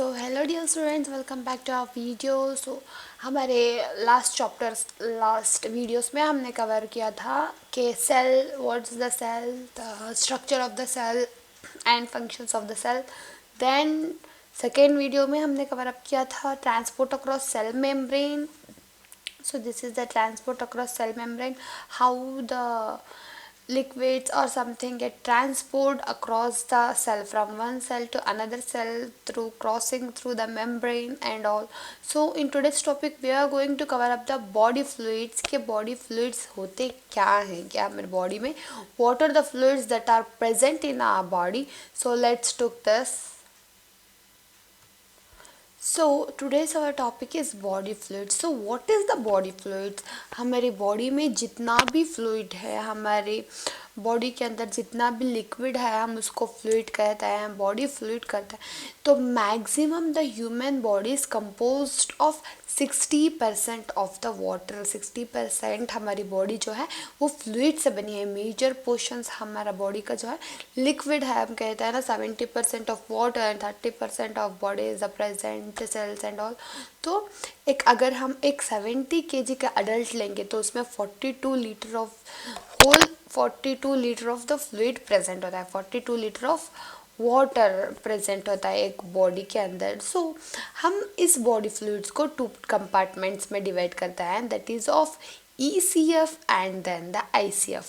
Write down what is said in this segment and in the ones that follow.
So hello dear students, welcome back to our video. हमारे last videos में हमने cover किया था कि cell, what's the cell, the structure of the cell and functions of the cell. Then second video में हमने cover up किया था transport across cell membrane. So this is the transport across cell membrane, how the liquids or something get transported across the cell from one cell to another cell through crossing through the membrane and all. So in today's topic we are going to cover up the body fluids. के body fluids होते क्या हैं, क्या हमारे body में, what are the fluids that are present in our body. So let's took this. So today's our topic is body fluids. So what is the body fluids? हमारी body में जितना भी फ्लूइड है, हमारे बॉडी के अंदर जितना भी लिक्विड है, हम उसको फ्लूइड कहते हैं, बॉडी फ्लूइड कहते हैं. तो maximum the human body is composed of 60% of the water. 60% हमारी बॉडी जो है वो फ्लूइड से बनी है. मेजर पोर्शंस हमारा बॉडी का जो है लिक्विड है. हम कहते हैं ना 70% of water and 30% of body is the present cells and all. तो अगर हम एक 70 kg का अडल्ट लेंगे तो उसमें 42 litre of whole 42 litre of the fluid present होता है. 42 लीटर ऑफ वाटर प्रेजेंट होता है एक बॉडी के अंदर. सो हम इस बॉडी फ्लूइड्स को 2 कंपार्टमेंट्स में डिवाइड करते हैं, that is of ECF and then the ICF.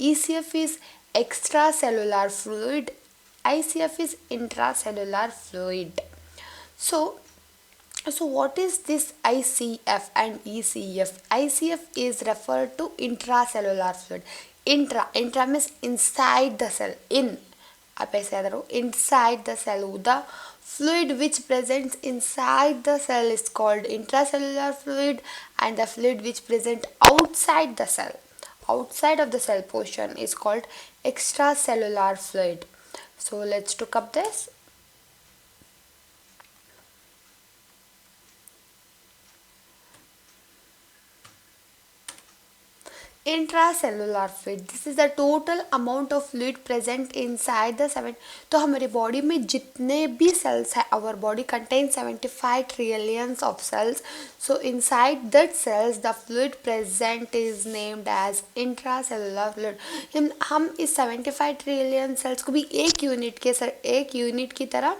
ECF is extracellular fluid, ICF is intracellular fluid. So what is this ICF and ECF? ICF is referred to intracellular fluid. Intra means inside the cell. आप ऐसे याद रखो, inside the cell. The fluid which presents inside the cell is called intracellular fluid, and the fluid which present outside the cell, outside of the cell portion, is called extracellular fluid. So let's look up this. Intracellular fluid, this is the total amount of fluid present inside the 7. तो हमारी body में जितने भी cells है, our body contain 75 trillions of cells. So inside that cells the fluid present is named as intracellular fluid. हम इस 75 trillion cells को भी एक यूनिट की तरह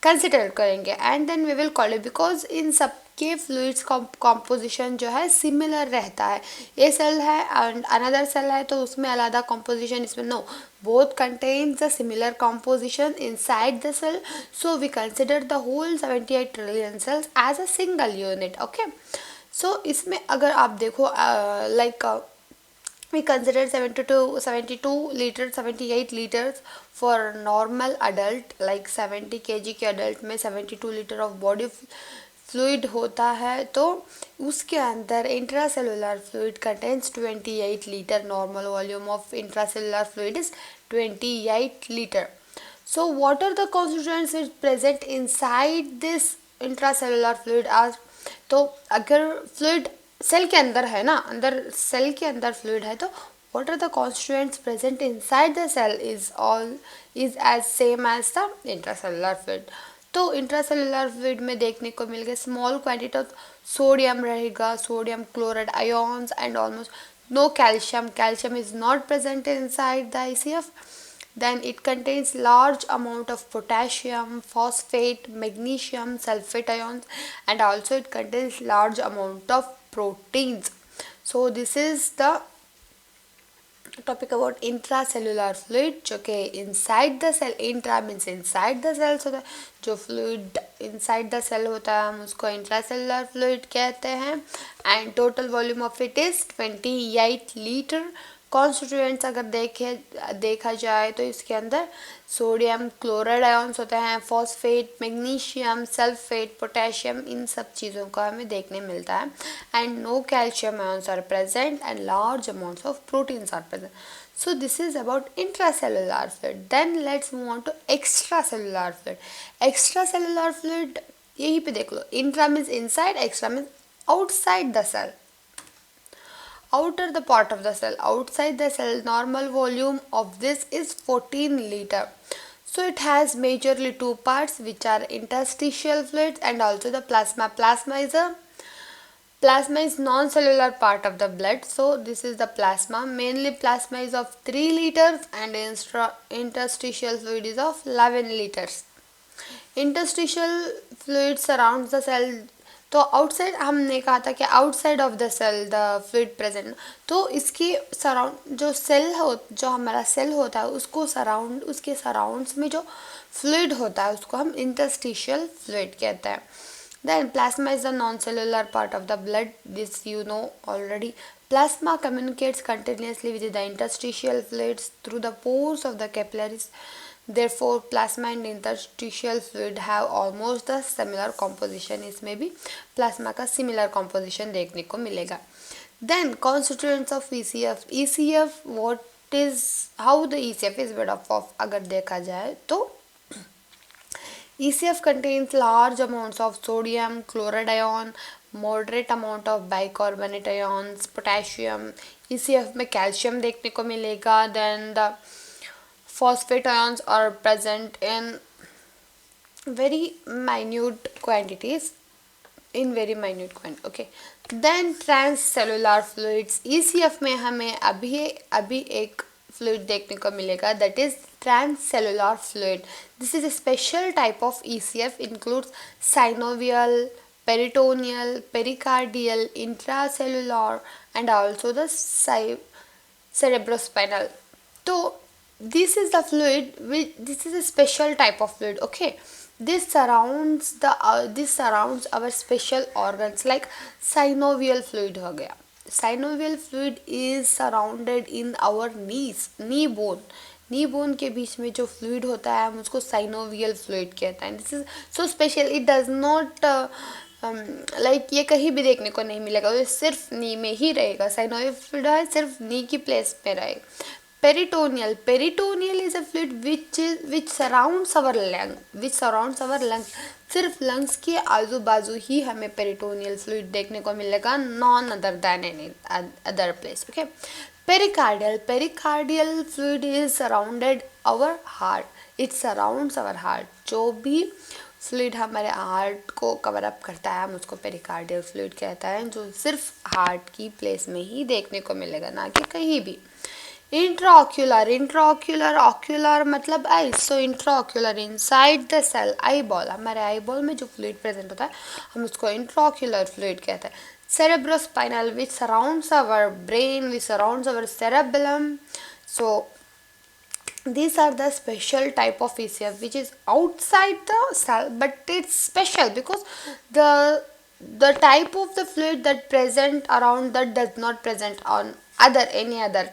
कंसिडर करेंगे and then we will call it, because इन सब के फ्लूइड्स कॉम्पोजिशन जो है सिमिलर रहता है. ये सेल है एंड अनदर सेल है तो उसमें अलग कॉम्पोजिशन, इसमें no, both contains the similar composition inside the cell. So we consider the whole 78 trillion cells as a single unit. Okay, so इसमें अगर आप देखो like we consider 78 liters for normal adult, like 70 kg के adult में 72 litre of body fluid होता है. तो उसके अंदर intracellular fluid contains 28 litre. Normal volume of intracellular fluid is 28 litre. So what are the constituents which present inside this intracellular fluid are. तो अगर fluid cell के अंदर है ना, सेल के अंदर फ्लूइड है, तो what are the constituents present inside the cell is as same as the intracellular fluid. तो इंट्रासेलुलर फ्लूइड में देखने को मिल गया स्मॉल क्वांटिटी ऑफ सोडियम रहेगा, sodium chloride ions and almost no calcium. Calcium is not present inside the ICF. Then it contains large amount of potassium, phosphate, magnesium, sulfate ions, and also it contains large amount of proteins. So this is the topic about intracellular fluid, जो कि inside the cell, intra means inside the cells होता है. जो fluid inside the cell होता है हम उसको intracellular fluid कहते हैं. And total volume of it is 28 liter. Constituents अगर देखा जाए तो इसके अंदर सोडियम क्लोराइड आयन्स होते हैं, फॉस्फेट, मैग्नीशियम, सल्फेट, पोटेशियम, इन सब चीज़ों का हमें देखने मिलता है. And no calcium ions are present and large amounts of proteins are present. So this is about intracellular fluid. Then let's move on to extracellular fluid. Extracellular fluid यही पे देख लो, intra means inside, extra means outside the cell. Outer the part of the cell, outside the cell, normal volume of this is 14 liter. So it has majorly two parts, which are interstitial fluids and also the plasma. Plasma is non-cellular part of the blood. So this is the plasma. Mainly plasma is of 3 liters and interstitial fluid is of 11 liters. Interstitial fluid surrounds the cell. तो outside हमने कहा था कि outside of the cell the fluid present, तो इसकी surround जो cell हो, जो हमारा सेल होता है उसको सराउंड, उसके सराउंड्स में जो फ्लूइड होता है उसको हम इंटरस्टिशियल फ्लूइड कहते हैं. Then plasma is the non-cellular part of the blood. This you know already. Plasma communicates continuously with the interstitial fluids through the pores of the capillaries. Therefore, plasma and interstitial fluid have almost the similar composition. इसमें भी plasma का similar composition देखने को मिलेगा. Then constituents of ECF. ECF what is, how the ECF is made up of अगर देखा जाए तो ECF contains large amounts of sodium chloride ion, moderate amount of bicarbonate ions, potassium. ECF में calcium देखने को मिलेगा. Then the phosphate ions are present in very minute quantities. Okay. Then transcellular fluids. ECF में हमें अभी एक fluid देखने को मिलेगा, that is transcellular fluid. This is a special type of ECF, includes synovial, peritoneal, pericardial, intracellular and also the cerebrospinal. So this is the fluid, this is a special type of fluid. Okay, this surrounds our special organs. Like synovial fluid हो गया. Synovial fluid is surrounded in our knees, knee bone के बीच में जो fluid होता है हम उसको synovial fluid कहते हैं. This is so special, it does not like ये कहीं भी देखने को नहीं मिलेगा, ये सिर्फ नी में ही रहेगा. synovial fluid है, सिर्फ नी की प्लेस में रहेगा. Peritoneal is a fluid which surrounds our lungs. सिर्फ lungs के आजू बाजू ही हमें peritoneal fluid देखने को मिलेगा, none other than any other place. Okay. Pericardial fluid is surrounded our heart. It surrounds our heart. जो भी फ्लूइड हमारे हार्ट को कवर अप करता है हम उसको पेरिकार्डियल फ्लूइड कहता है, जो सिर्फ हार्ट की प्लेस में ही देखने को मिलेगा, ना कि कहीं भी. इंट्राओक्यूलर, ऑक्यूलर मतलब eyes. So intraocular inside the cell, eyeball, हमारे आईबॉल में जो फ्लूइड प्रेजेंट होता है हम उसको इंट्राओक्यूलर फ्लूइड कहते हैं. cerebrospinal, which surrounds our brain, which surrounds our cerebellum. So these are the special type of ECF which is outside the cell, but it's special because the type of the fluid that present around that does not present on any other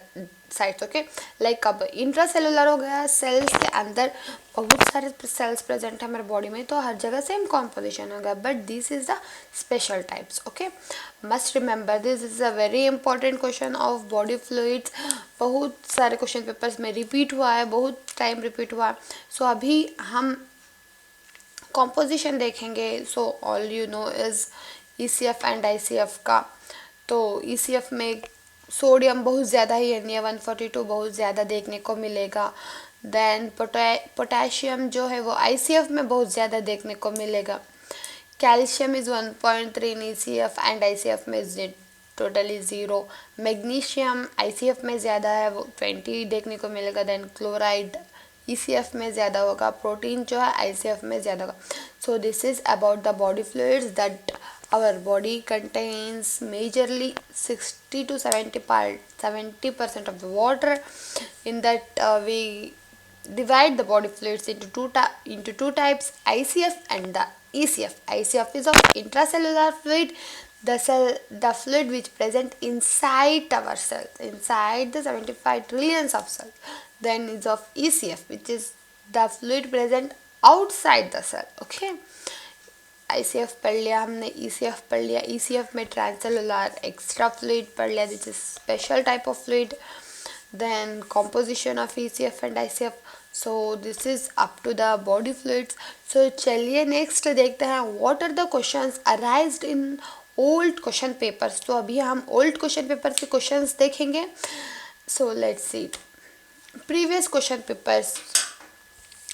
sites. Okay, like अब intracellular हो गया, sales के अंदर बहुत सारे cells present है हमारे body में, तो हर जगह सेम कॉम्पोजिशन होगा, but this is the special types. Okay, must remember this is a very important question of body fluids. बहुत सारे क्वेश्चन पेपर्स में रिपीट हुआ है, बहुत टाइम रिपीट हुआ है. सो अभी हम कॉम्पोजिशन देखेंगे. So all you know is ECF and ICF का. तो ECF में सोडियम बहुत ज़्यादा ही है, 142 बहुत ज़्यादा देखने को मिलेगा. देन पोटेशियम जो है वो ICF में बहुत ज़्यादा देखने को मिलेगा. Calcium is 1.3 in ECF and ICF में टोटली 0. मैग्नीशियम ICF में ज़्यादा है, वो 20 देखने को मिलेगा. देन क्लोराइड ECF में ज़्यादा होगा. प्रोटीन जो है ICF में ज़्यादा होगा. So this is about the body fluids that our body contains majorly 60 to 70% of the water. In that we divide the body fluids into two types, ICF and the ECF. ICF is of intracellular fluid, the fluid which present inside our cells, inside the 75 trillions of cells. Then is of ECF, which is the fluid present outside the cell. Okay, ICF पढ़ लिया हमने, ECF पढ़ लिया. ECF में transcellular extra fluid पढ़ लिया, this is special type of fluid. Then composition of ECF and ICF. So this is up to the body fluids. So चलिए next देखते हैं what are the questions arised in old question papers. तो अभी हम old question paper के questions देखेंगे. So let's see previous question papers.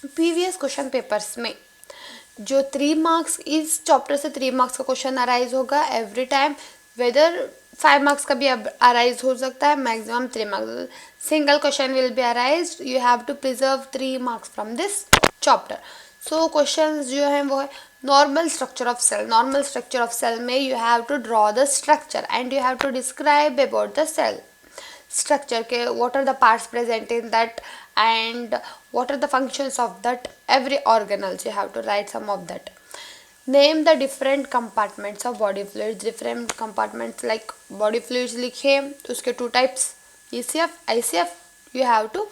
Previous question papers में जो 3 मार्क्स, इस चैप्टर से 3 मार्क्स का क्वेश्चन अराइज होगा एवरी टाइम, वेदर 5 मार्क्स का भी अराइज हो सकता है, maximum 3 marks, single question will be arise, you have to preserve 3 marks from this chapter. So question जो है वो है normal structure of cell. Normal structure of cell में you have to draw the structure and you have to describe about the cell structure के what are the parts present in that and what are the functions of that every organelles, you have to write some of that. Name the different compartments of body fluids. Different compartments like body fluids लिखे, उसके 2 types ECF ICF, you have to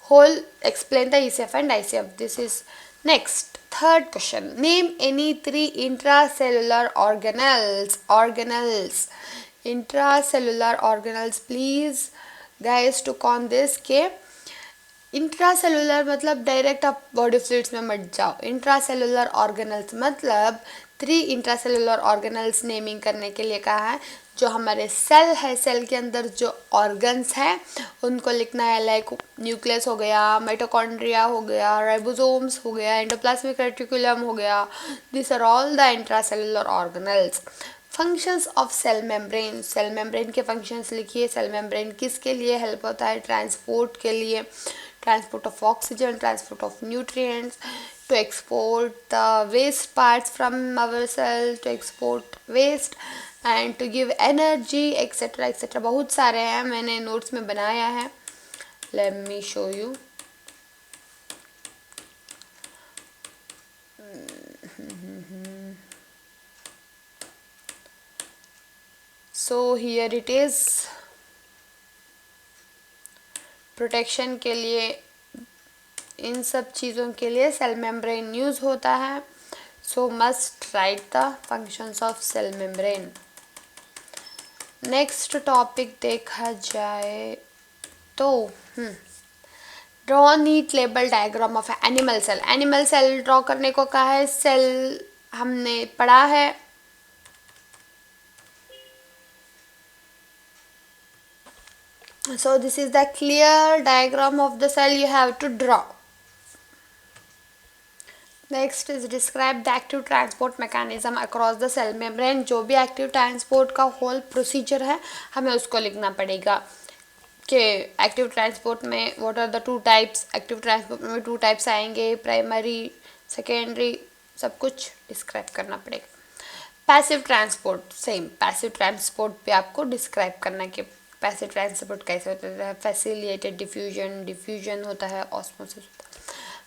whole explain the ECF and ICF. This is next. Third question, name any 3 intracellular organelles. Intracellular organelles, please guys to on this के intracellular मतलब direct आप body fluids में मत जाओ। Intracellular organelles मतलब 3 intracellular organelles naming करने के लिए कहा है। जो हमारे सेल है, सेल के अंदर जो ऑर्गन्स हैं उनको लिखना है, लाइक न्यूक्लियस हो गया, माइटोकॉन्ड्रिया हो गया, राइबोसोम्स हो गया, एंडोप्लाज्मिक रेटिकुलम हो गया, this are all the intracellular organelles. Functions of cell membrane, cell membrane के फंक्शंस लिखिए। सेल मेम्ब्रेन किसके लिए हेल्प होता है? ट्रांसपोर्ट के लिए, transport of oxygen, transport of nutrients, to export the waste parts from our cell, to export waste and to give energy etcetera etcetera. बहुत सारे हैं, मैंने नोट्स में बनाया है, let me show you. So here it is. Protection के लिए, इन सब चीज़ों के लिए सेल मेम्ब्रेन यूज होता है। So must write the functions of cell membrane. Next topic देखा जाए तो draw neat label diagram of animal cell. Animal cell draw करने को कहा है। सेल हमने पढ़ा है, so this is the clear diagram of the cell you have to draw. Next is describe the active transport mechanism across the cell membrane. जो भी active transport का whole procedure है हमें उसको लिखना पड़ेगा कि active transport में what are the 2 types. active transport में 2 types आएंगे, primary, secondary, सब कुछ describe करना पड़ेगा. Passive transport same, passive transport पे आपको डिस्क्राइब करना कि पैसिव ट्रांसपोर्ट कैसे होता है। फैसिलिटेटेड डिफ्यूजन, डिफ्यूजन होता है, ऑस्मोसिस होता है।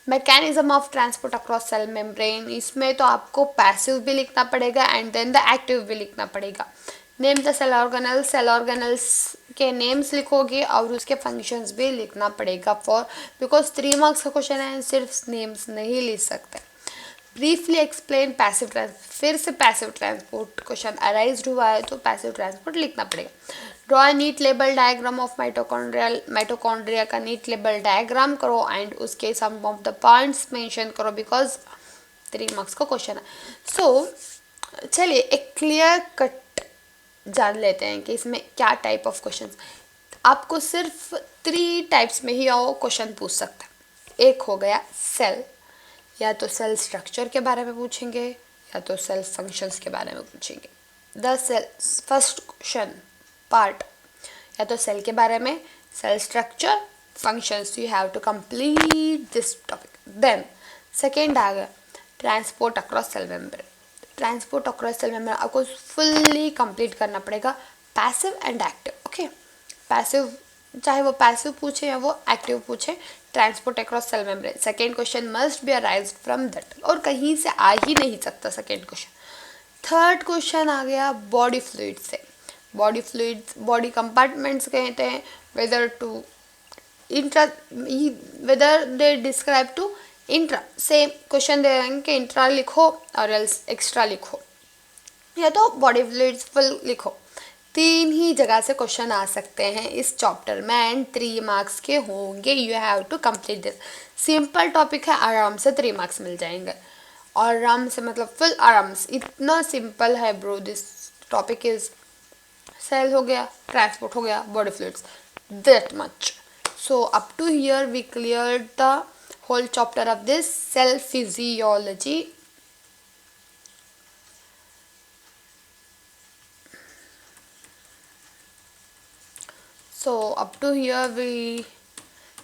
Mechanism of transport across cell membrane, इसमें तो आपको पैसिव भी लिखना पड़ेगा एंड देन द एक्टिव भी लिखना पड़ेगा। Name the cell organelles, cell organelles के नेम्स लिखोगे और उसके फंक्शंस भी लिखना पड़ेगा फॉर, बिकॉज 3 मार्क्स का क्वेश्चन है, सिर्फ नेम्स नहीं लिख सकते। ब्रीफली एक्सप्लेन पैसिव ट्रांसपोर्ट, फिर से पैसिव ट्रांसपोर्ट क्वेश्चन अराइज हुआ है तो पैसिव ट्रांसपोर्ट लिखना पड़ेगा। Draw neat label diagram of mitochondria का नीट लेबल डायग्राम करो एंड उसके सम ऑफ द पॉइंट्स मेंशन करो बिकॉज 3 मार्क्स का क्वेश्चन है। सो चलिए एक क्लियर कट जान लेते हैं कि इसमें क्या टाइप ऑफ क्वेश्चन। आपको सिर्फ 3 टाइप्स में ही आओ क्वेश्चन पूछ सकता है। एक हो गया सेल, या तो सेल स्ट्रक्चर के बारे में पूछेंगे या तो सेल फंक्शंस के बारे में पूछेंगे। The cell first question part या तो सेल के बारे में, cell structure, functions, you have to complete this topic. Then second आ गया transport across cell membrane. Transport across cell membrane आपको फुल्ली कंप्लीट करना पड़ेगा, passive and active. Okay, passive चाहे वो पैसिव पूछे या वो एक्टिव पूछे, transport across cell membrane second question must be arise from that, और कहीं से आ ही नहीं सकता सेकेंड क्वेश्चन। थर्ड क्वेश्चन आ गया बॉडी फ्लूइड से। बॉडी फ्लूइड्स बॉडी कंपार्टमेंट्स कहते हैं, whether to intra, whether they describe to intra, same question दे देंगे कि इंट्रा लिखो और एल्स एक्स्ट्रा लिखो, या तो बॉडी फ्लूइड्स फुल लिखो। 3 ही जगह से क्वेश्चन आ सकते हैं इस चैप्टर में एंड 3 मार्क्स के होंगे। You have to complete this. Simple topic है, आराम से 3 मार्क्स मिल जाएंगे। आराम से मतलब फुल आराम से, इतना सिंपल है bro. This topic is cell हो गया, ट्रांसपोर्ट हो गया, body fluids, that much. So up to here we clear the whole chapter of this cell physiology. So up to here we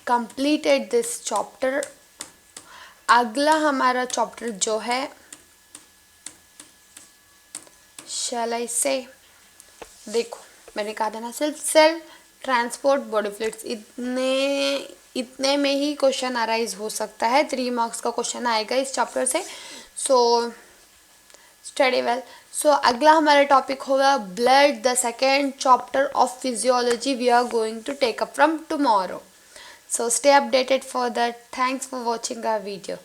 completed this chapter. अगला हमारा chapter जो है, shall I say, देखो मैंने कहा था ना, सिर्फ सेल ट्रांसपोर्ट बॉडी फ्लूइड्स, इतने में ही क्वेश्चन अराइज हो सकता है. 3 मार्क्स का क्वेश्चन आएगा इस चैप्टर से. So study well. सो अगला हमारा टॉपिक होगा blood, the second chapter of physiology we are going to take up from tomorrow. So stay updated for that. Thanks for watching our video.